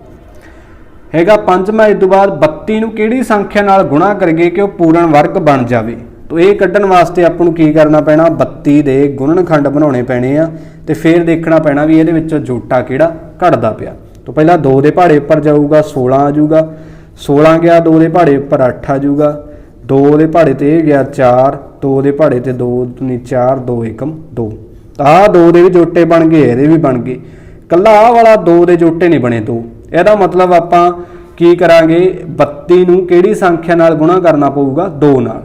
हैगा। पंजवां इस तो बाद 32 नूं किहड़ी संख्या नाल गुणा करिए कि वह पूर्ण वर्ग बन जाए। तो ये कढ़न वास्ते आपां नूं की करना पैना 32 के गुणनखंड बनाने पैने आ ते फिर देखना पैना भी ये जोटा किहड़ा घटदा पिया। तो पहला 2 के पहाड़े उपर जाऊगा 16 आ जूगा, 16 गया 2 के पहाड़े उपर 8 आ जूगा, 2 के पहाड़े ते गया 4, 2 के पहाड़े ते 2 दूनी 4 2 एकम 2। तो आ 2 के भी जोटे बन गए, ये भी बन गए। कल्ला आ वाला 2 के जोटे नहीं बने 2। ਇਹਦਾ मतलब ਆਪਾਂ ਕੀ ਕਰਾਂਗੇ 32 ਨੂੰ ਕਿਹੜੀ ਸੰਖਿਆ ਨਾਲ ਗੁਣਾ ਕਰਨਾ ਪਊਗਾ 2 ਨਾਲ।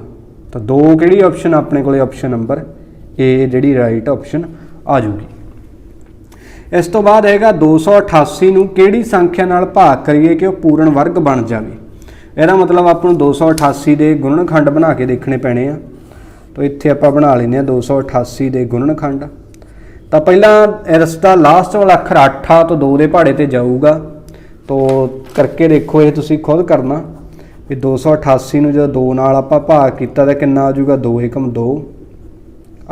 ਤਾਂ 2 ਕਿਹੜੀ ਆਪਸ਼ਨ ਆਪਣੇ ਕੋਲੇ ਆਪਸ਼ਨ ਨੰਬਰ ਏ ਜਿਹੜੀ ਰਾਈਟ ਆਪਸ਼ਨ ਆ ਜੂਗੀ। ਇਸ ਤੋਂ ਬਾਅਦ ਹੈਗਾ 288 ਨੂੰ ਕਿਹੜੀ ਸੰਖਿਆ ਨਾਲ ਭਾਗ ਕਰੀਏ ਕਿ ਉਹ ਪੂਰਨ ਵਰਗ ਬਣ ਜਾਵੇ। ਇਹਦਾ मतलब ਆਪਾਂ ਨੂੰ 288 ਦੇ ਗੁਣਨਖੰਡ ਬਣਾ ਕੇ ਦੇਖਣੇ ਪੈਣੇ ਆ। ਤਾਂ ਇੱਥੇ ਆਪਾਂ ਬਣਾ ਲੈਂਦੇ ਆ 288 ਦੇ ਗੁਣਨਖੰਡ। ਤਾਂ ਪਹਿਲਾਂ ਇਸ ਦਾ ਲਾਸਟ ਵਾਲਾ ਅੱਖਰ 8 ਆ ਤਾਂ 2 ਦੇ ਪਹਾੜੇ ਤੇ ਜਾਊਗਾ। तो करके देखो ये तुसी खुद करना भी 288 ਨੂੰ जो 2 ਨਾਲ ਆਪਾਂ ਭਾਗ ਕੀਤਾ ਤਾਂ ਕਿੰਨਾ ਆ ਜਾਊਗਾ 2 एकम 2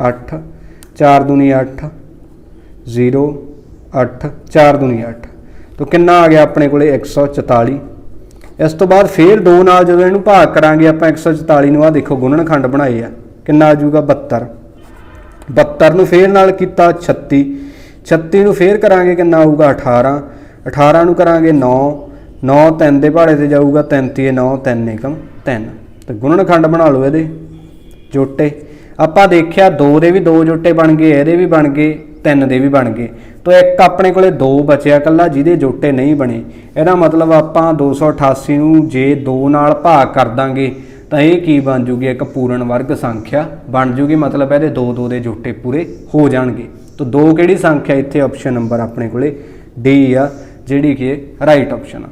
8 4 दूनी 8 0 8 4 दूनी 8। तो किन्ना आ गया अपने कोले 144। इस तो बाद फिर 2 ਨਾਲ ਜਦੋਂ ਇਹਨੂੰ ਭਾਗ ਕਰਾਂਗੇ ਆਪਾਂ 144 ਨੂੰ ਆ ਦੇਖੋ ਗੁਣਨਖੰਡ ਬਣਾਏ ਆ ਕਿੰਨਾ ਆ ਜਾਊਗਾ 72। 72 ਨੂੰ ਫਿਰ ਨਾਲ ਕੀਤਾ 36, 36 ਨੂੰ ਫਿਰ ਕਰਾਂਗੇ ਕਿੰਨਾ ਆਊਗਾ 18, 18 ਨੂੰ ਕਰਾਂਗੇ 9, 9 3 ਦੇ ਪਹਾੜੇ ਤੇ ਜਾਊਗਾ 3 3 9 3 एकम 3। ਤੇ ਗੁਣਨਖੰਡ ਬਣਾ ਲਓ ਇਹਦੇ ਜੋਟੇ। ਆਪਾਂ ਦੇਖਿਆ 2 ਦੇ ਵੀ 2 ਜੋਟੇ ਬਣ ਗਏ, ਇਹਦੇ ਵੀ ਬਣ ਗਏ, 3 ਦੇ ਵੀ ਬਣ ਗਏ। तो एक अपने कोले 2 बचिया कल्ला जिहदे जोटे नहीं बने। ਇਹਦਾ मतलब ਆਪਾਂ 288 ਨੂੰ ਜੇ 2 ਨਾਲ ਭਾਗ ਕਰ ਦਾਂਗੇ ਤਾਂ ਇਹ ਕੀ ਬਣ ਜੂਗੀ ਇੱਕ ਪੂਰਨ ਵਰਗ ਸੰਖਿਆ ਬਣ ਜੂਗੀ। मतलब ਇਹਦੇ 2 2 ਦੇ ਜੋਟੇ ਪੂਰੇ ਹੋ ਜਾਣਗੇ। तो 2 ਕਿਹੜੀ ਸੰਖਿਆ ਇੱਥੇ ਆਪਸ਼ਨ ਨੰਬਰ ਆਪਣੇ ਕੋਲੇ डी ਆ ਜਿਹੜੀ ਕਿ ਰਾਈਟ ਆਪਸ਼ਨ ਆ।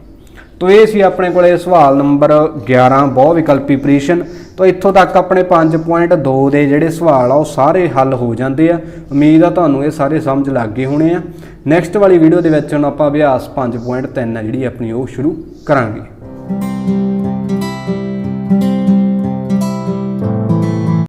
तो ये सी अपने को सवाल नंबर 11 बहु विकल्पी प्रश्न। तो इत्थों तक अपने 5.2 के जोड़े सवाल आ सारे हल हो जाते हैं। उम्मीद है तुहानूं ये सारे समझ लग गए होने आ। नैक्सट वाली वीडियो के आप अभ्यास 5.3 है जी अपनी वो शुरू करांगे।